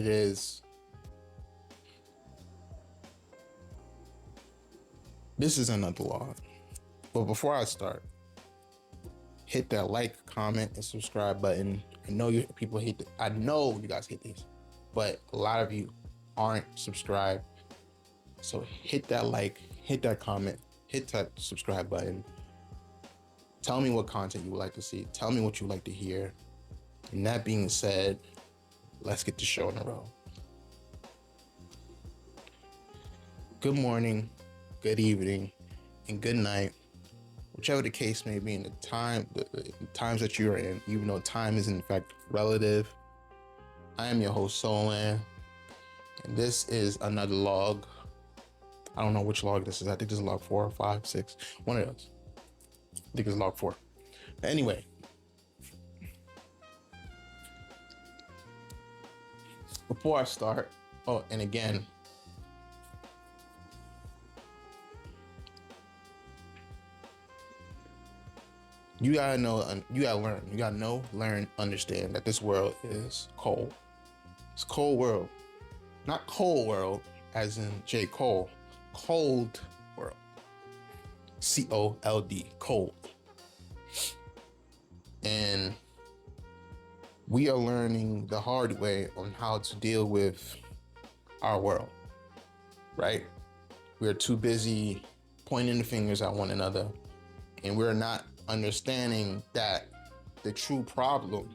it is. This is another log. But before I start, hit that like, comment, and subscribe button. I know you people hate it. I know you guys hate these, but a lot of you aren't subscribed. So hit that like, hit that comment, hit that subscribe button. Tell me what content you would like to see. Tell me what you would like to hear. And that being said, let's get the show in a row. Good morning, good evening, and good night, whichever the case may be in the times that you are in, even though time is in fact relative. I am your host, Sulohland, and this is another log. I don't know which log this is. I think this is log 4, 5, 6, one of those. I think it's log 4. Anyway, before I start, and again, you gotta learn, understand that this world is cold. It's a cold world. Not cold world as in J. Cole. Cold world. C-O-L-D. Cold. And we are learning the hard way on how to deal with our world, right? We are too busy pointing the fingers at one another, and we're not understanding that the true problem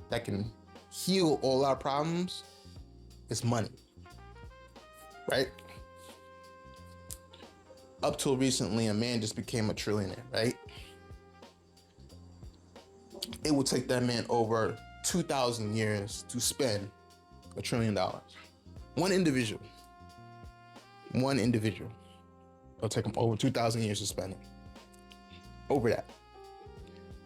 that can heal all our problems is money, right? Up till recently, a man just became a trillionaire, right? It will take that man over 2,000 years to spend $1 trillion. One individual. It'll take him over 2,000 years to spend it. Over that.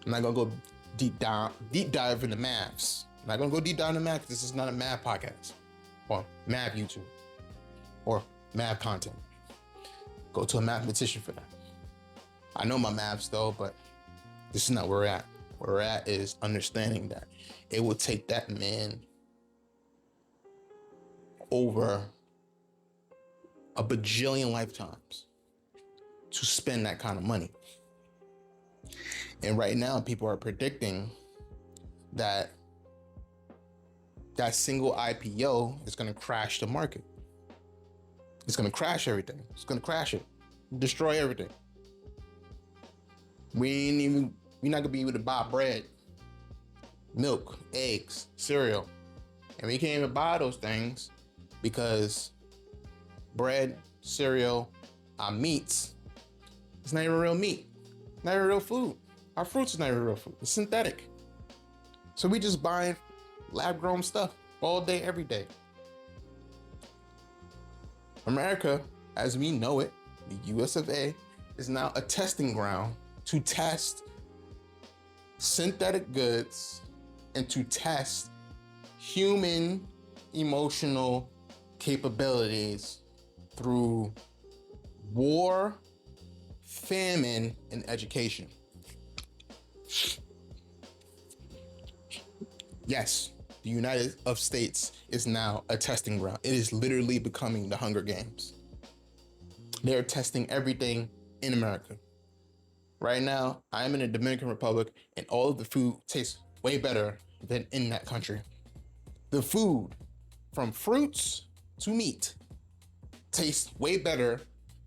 I'm not gonna go deep dive into maths. I'm not gonna go deep dive into math. This is not a math podcast or math YouTube or math content. Go to a mathematician for that. I know my maths though, but this is not where we're at. Where we're at is understanding that it will take that man over a bajillion lifetimes to spend that kind of money. And right now, people are predicting that single IPO is going to crash the market. It's going to crash everything. It's going to crash it, destroy everything. We're not going to be able to buy bread, milk, eggs, cereal. And we can't even buy those things because bread, cereal, our meats, it's not even real meat. Not even real food. Our fruits is not even real food. It's synthetic. So we just buying lab-grown stuff all day, every day. America, as we know it, the US of A, is now a testing ground to test synthetic goods and to test human emotional capabilities through war, famine, and education. Yes, the United States is now a testing ground. It is literally becoming the Hunger Games. They're testing everything in America. Right now, I am in the Dominican Republic, and all of the food tastes way better than in that country. The food, from fruits to meat, tastes way better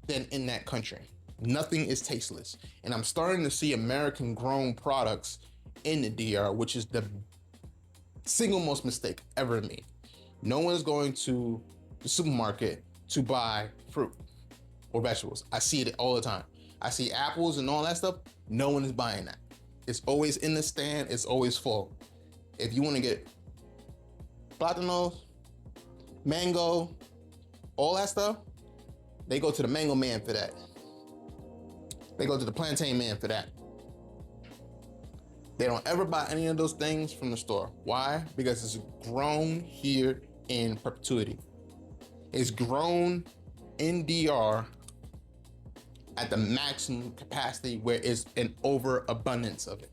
than in that country. Nothing is tasteless. And I'm starting to see American grown products in the DR, which is the single most mistake ever made. No one is going to the supermarket to buy fruit or vegetables. I see it all the time. I see apples and all that stuff. No one is buying that. It's always in the stand. It's always full. If you want to get platanos, mango, all that stuff, they go to the mango man for that. They go to the plantain man for that. They don't ever buy any of those things from the store. Why? Because it's grown here in perpetuity. It's grown in DR at the maximum capacity where it's an overabundance of it.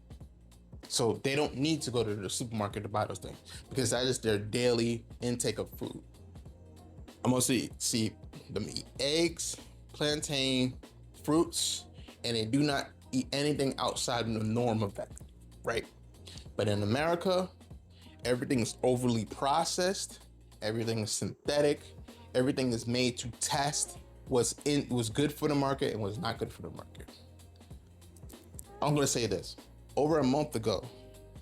So they don't need to go to the supermarket to buy those things because that is their daily intake of food. I mostly see them eat eggs, plantain, fruits, and they do not eat anything outside of the norm of that, right? But in America, everything is overly processed, everything is synthetic, everything is made to test what's good for the market and what's not good for the market. I'm gonna say this. Over a month ago,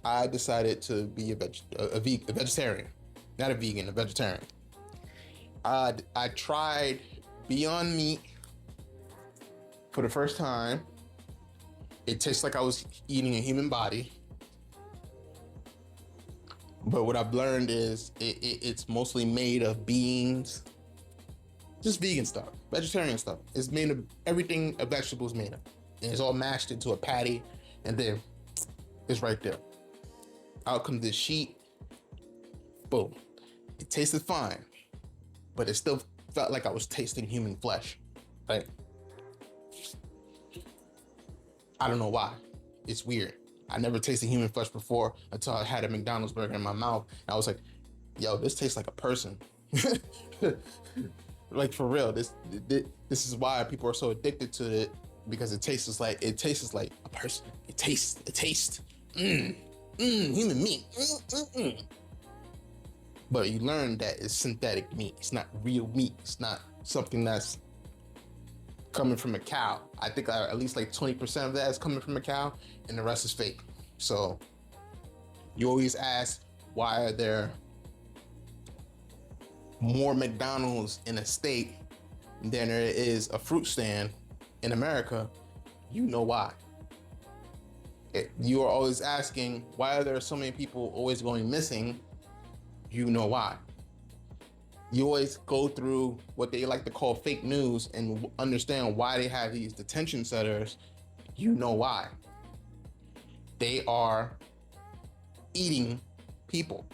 I decided to be a vegetarian. Not a vegan, a vegetarian. I tried Beyond Meat for the first time. It tastes like I was eating a human body. But what I've learned is it's mostly made of beans, just vegan stuff, vegetarian stuff. It's made of everything a vegetable is made of. And it's all mashed into a patty, and then it's right there. Out comes this sheet. Boom. It tasted fine, but it still felt like I was tasting human flesh. Like, I don't know why. It's weird. I never tasted human flesh before until I had a McDonald's burger in my mouth. And I was like, yo, this tastes like a person. Like, for real, this is why people are so addicted to it, because it tastes like a person. It tastes. Human meat. But you learn that it's synthetic meat. It's not real meat. It's not something that's coming from a cow. I think at least like 20% of that is coming from a cow, and the rest is fake. So you always ask, why are there more McDonald's in a state than there is a fruit stand in America? You know why. You are always asking, why are there so many people always going missing? You know why. You always go through what they like to call fake news and understand why they have these detention centers. You know why. They are eating people.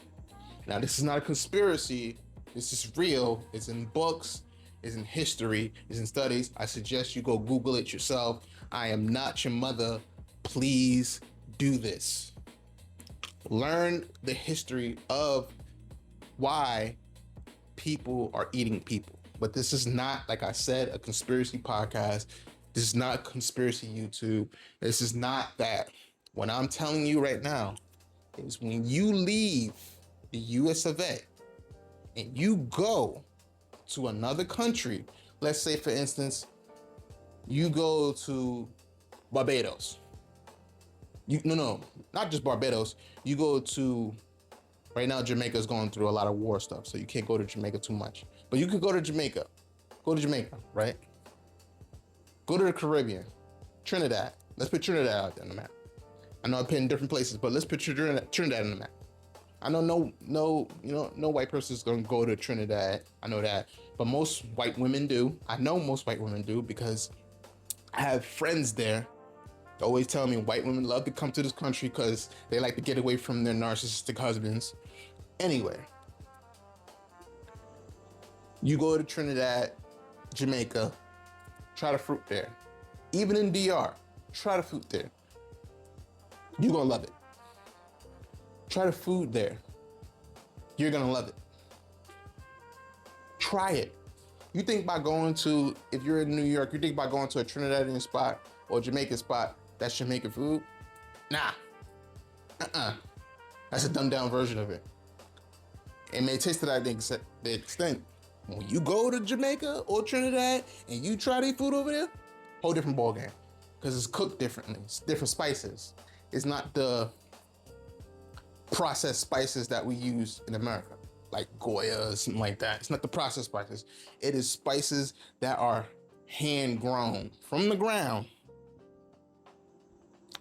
Now, this is not a conspiracy. This is real. It's in books, it's in history, it's in studies. I suggest you go Google it yourself. I am not your mother. Please do this. Learn the history of why people are eating people. But this is not, like I said, a conspiracy podcast. This is not conspiracy YouTube. This is not that. What I'm telling you right now is, when you leave the US of A and you go to another country, let's say, for instance, you go to Barbados. Not just Barbados. You go to, right now, Jamaica is going through a lot of war stuff, so you can't go to Jamaica too much. But you could go to Jamaica. Go to Jamaica, right? Go to the Caribbean, Trinidad. Let's put Trinidad out there on the map. I know I put in different places, but let's put Trinidad on the map. I know no white person is going to go to Trinidad. I know that, but most white women do. I know most white women do because I have friends there. They always tell me white women love to come to this country because they like to get away from their narcissistic husbands. Anyway, you go to Trinidad, Jamaica, try the fruit there. Even in DR, try the fruit there. You're gonna love it. Try the food there. You're gonna love it. Try it. You think by going to, if you're in New York, you think by going to a Trinidadian spot or Jamaican spot, that's Jamaican food? Nah. That's a dumbed down version of it. It may taste to that extent. When you go to Jamaica or Trinidad and you try their food over there, whole different ballgame. Because it's cooked differently. It's different spices. It's not the processed spices that we use in America, like Goya or something like that. It's not the processed spices. It is spices that are hand grown from the ground,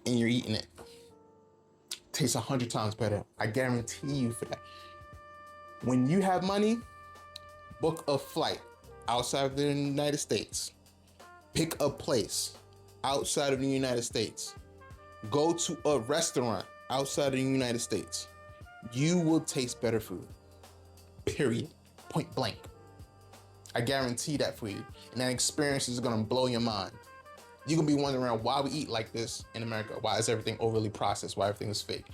and you're eating it. Tastes 100 times better. I guarantee you for that. When you have money, book a flight outside of the United States. Pick a place outside of the United States. Go to a restaurant outside of the United States. You will taste better food. Period. Point blank. I guarantee that for you. And that experience is gonna blow your mind. You're gonna be wondering why we eat like this in America. Why is everything overly processed? Why everything is fake?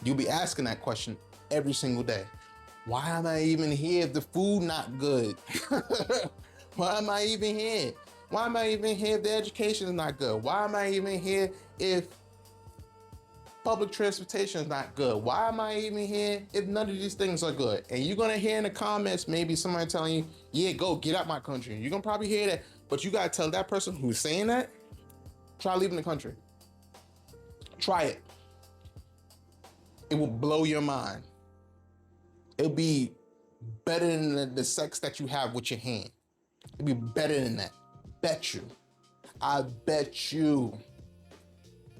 You'll be asking that question every single day. Why am I even here if the food not good? Why am I even here? Why am I even here if the education is not good? Why am I even here if public transportation is not good? Why am I even here if none of these things are good? And you're gonna hear in the comments maybe somebody telling you, yeah, go get out my country. You're gonna probably hear that, but you gotta tell that person who's saying that, try leaving the country. Try it. It will blow your mind. It'll be better than the sex that you have with your hand. It'll be better than that. Bet you. I bet you.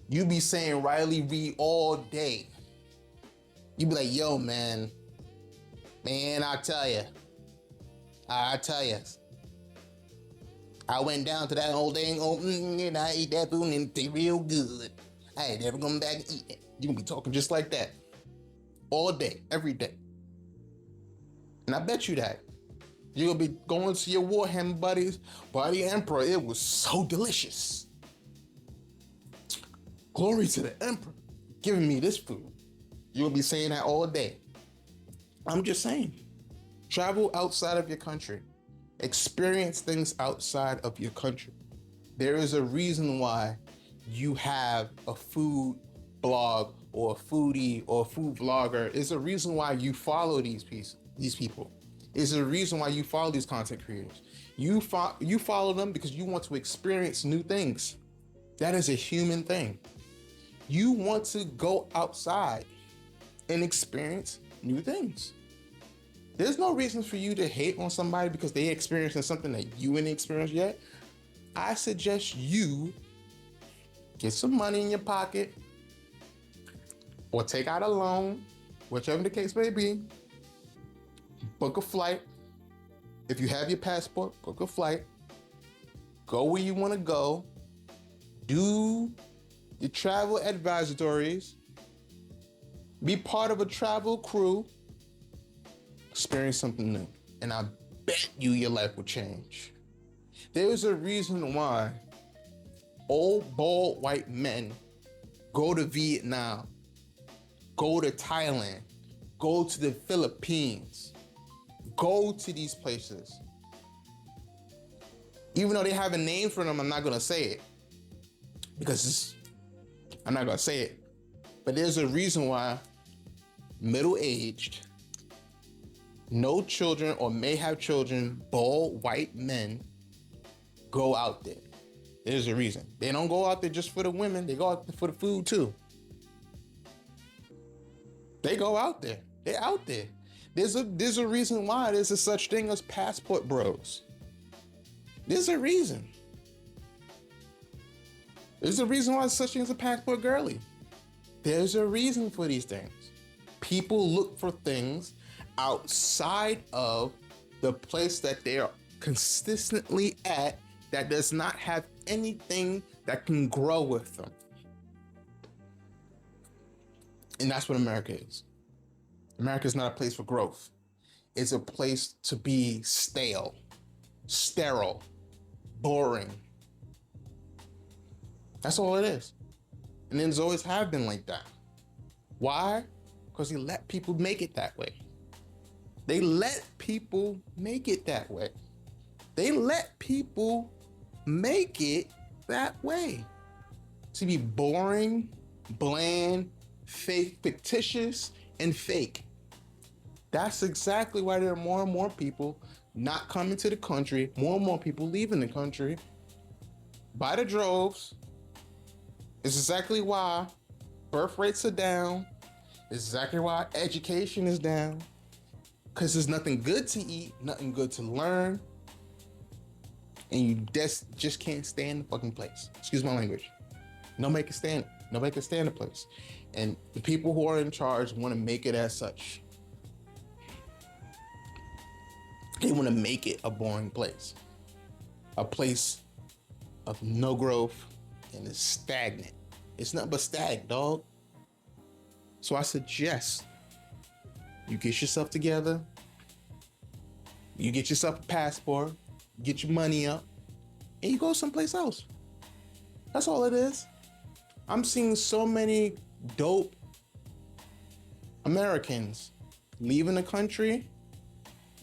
You be saying Riley Reid all day. You be like, yo, man, I tell you. I went down to that old thing, and I ate that food and it's real good. I ain't never going back and eat it. You gonna be talking just like that. All day, every day. And I bet you that. You're gonna be going to your Warhammer buddies, by the Emperor, it was so delicious. Glory to the Emperor, giving me this food. You'll be saying that all day. I'm just saying, travel outside of your country. Experience things outside of your country. There is a reason why you have a food blog or a foodie or a food vlogger. There's a reason why you follow these people. There's a reason why you follow these content creators. You follow them because you want to experience new things. That is a human thing. You want to go outside and experience new things. There's no reason for you to hate on somebody because they experiencing something that you ain't experienced yet. I suggest you get some money in your pocket or take out a loan, whichever the case may be. Book a flight. If you have your passport, book a flight. Go where you want to go. Do your travel advisories. Be part of a travel crew. Experience something new. And I bet you your life will change. There's a reason why old bald white men go to Vietnam, go to Thailand, go to the Philippines, go to these places. Even though they have a name for them, I'm not gonna say it because I'm not gonna say it. But there's a reason why middle-aged, no children or may have children, bald white men go out there. There's a reason. They don't go out there just for the women. They go out there for the food too. They go out there. They're out there. There's a reason why there's a such thing as passport bros. There's a reason. There's a reason why there's such thing as a passport girly. There's a reason for these things. People look for things outside of the place that they are consistently at that does not have anything that can grow with them. And that's what America is. America is not a place for growth. It's a place to be stale, sterile, boring. That's all it is. And it's always have been like that. Why? Because he let people make it that way. They let people make it that way. They let people make it that way. To be boring, bland, fake, fictitious, and fake. That's exactly why there are more and more people not coming to the country, more and more people leaving the country by the droves. It's exactly why birth rates are down. It's exactly why education is down. Because there's nothing good to eat, nothing good to learn, and you just can't stand the fucking place. Excuse my language. Nobody can stand it. Nobody can stand the place. And the people who are in charge want to make it as such. They want to make it a boring place. A place of no growth and it's stagnant. It's nothing but stagnant, dog. So I suggest you get yourself together, you get yourself a passport, get your money up, and you go someplace else. That's all it is. I'm seeing so many dope Americans leaving the country,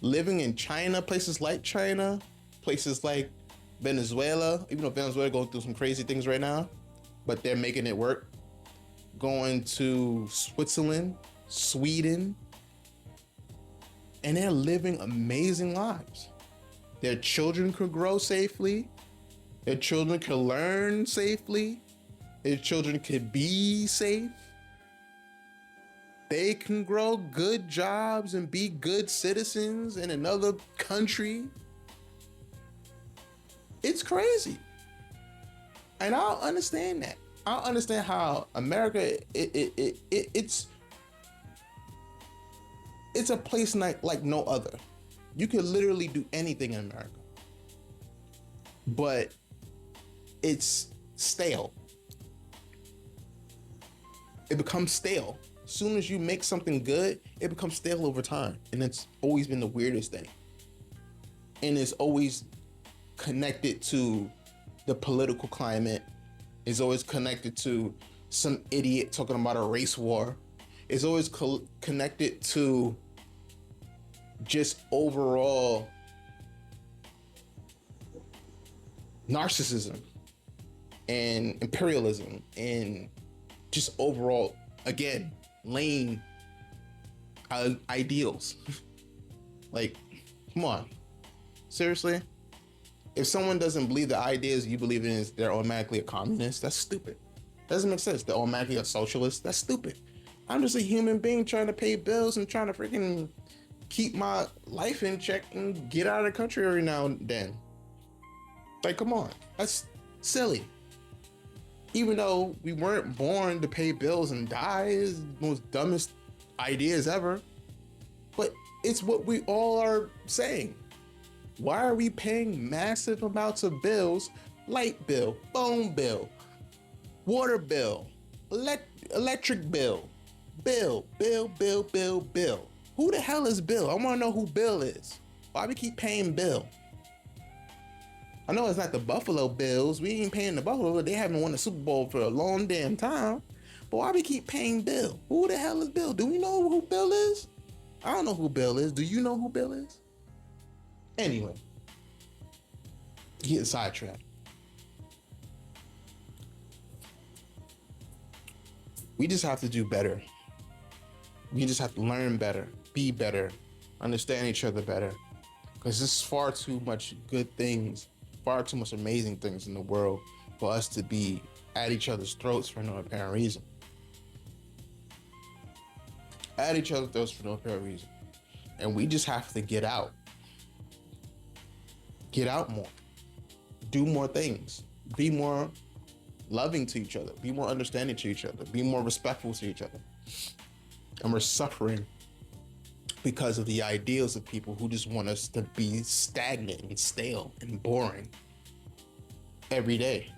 living in China, places like China, places like Venezuela, even though Venezuela going through some crazy things right now, but they're making it work. Going to Switzerland, Sweden, and they're living amazing lives. Their children could grow safely. Their children could learn safely. Their children could be safe. They can grow good jobs and be good citizens in another country. It's crazy. And I don't understand that. I don't understand how America, it's a place like no other. You can literally do anything in America. But it's stale. It becomes stale. As soon as you make something good, it becomes stale over time. And it's always been the weirdest thing. And it's always connected to the political climate. It's always connected to some idiot talking about a race war. It's always connected to just overall narcissism and imperialism and just overall, again, lame ideals. Like, come on. Seriously? If someone doesn't believe the ideas you believe in, they're automatically a communist. That's stupid. Doesn't make sense. They're automatically a socialist. That's stupid. I'm just a human being trying to pay bills and trying to freaking keep my life in check and get out of the country every now and then. Like, come on. That's silly. Even though we weren't born to pay bills and die, is the most dumbest ideas ever. But it's what we all are saying. Why are we paying massive amounts of bills? Light bill, phone bill, water bill, electric bill, bill. Who the hell is Bill? I want to know who Bill is. Why we keep paying Bill? I know it's not the Buffalo Bills. We ain't paying the Buffalo. They haven't won the Super Bowl for a long damn time. But why we keep paying Bill? Who the hell is Bill? Do we know who Bill is? I don't know who Bill is. Do you know who Bill is? Anyway, getting sidetracked. We just have to do better. We just have to learn better, be better, understand each other better. Because there's far too much good things, far too much amazing things in the world for us to be at each other's throats for no apparent reason. At each other's throats for no apparent reason. And we just have to get out. Get out more. Do more things. Be more loving to each other. Be more understanding to each other. Be more respectful to each other. And we're suffering because of the ideals of people who just want us to be stagnant and stale and boring every day.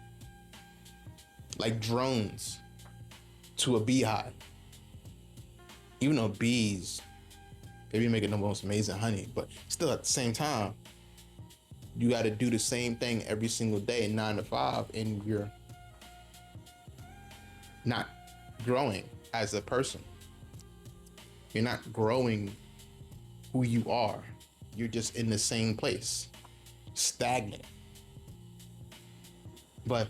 Like drones to a beehive. Even though bees, they be making the most amazing honey, but still at the same time, you got to do the same thing every single day, 9 to 5, and you're not growing as a person. You're not growing who you are. You're just in the same place, stagnant. But,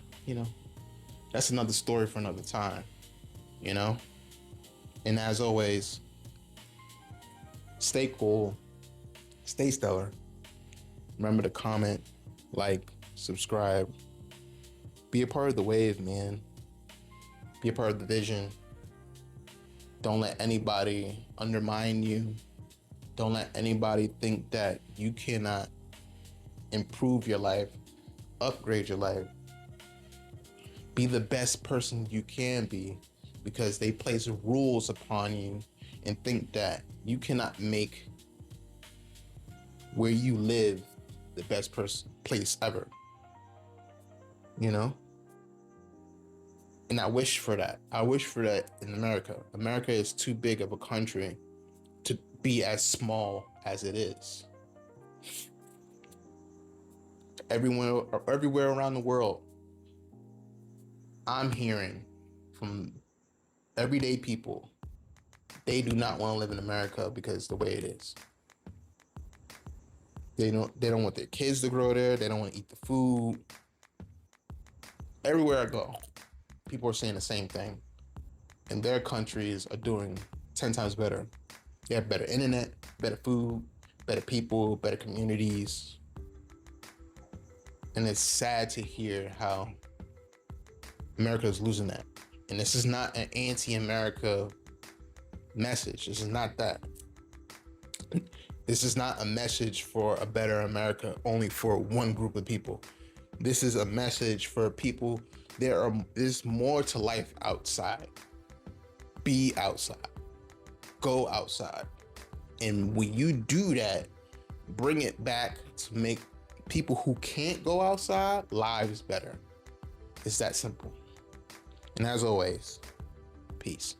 that's another story for another time, And as always, stay cool, stay stellar. Remember to comment, like, subscribe. Be a part of the wave, man. Be a part of the vision. Don't let anybody undermine you. Don't let anybody think that you cannot improve your life, upgrade your life. Be the best person you can be, because they place rules upon you and think that you cannot make where you live the best place ever. And I wish for that. I wish for that in America. America is too big of a country to be as small as it is. Everywhere around the world, I'm hearing from everyday people, they do not want to live in America because the way it is. They don't want their kids to grow there. They don't want to eat the food. Everywhere I go, people are saying the same thing. And their countries are doing 10 times better. They have better internet, better food, better people, better communities. And it's sad to hear how America is losing that. And this is not an anti-America message. This is not that. This is not a message for a better America only for one group of people. This is a message for people. There's more to life outside. Be outside. Go outside. And when you do that, bring it back to make people who can't go outside lives better. It's that simple. And as always, peace.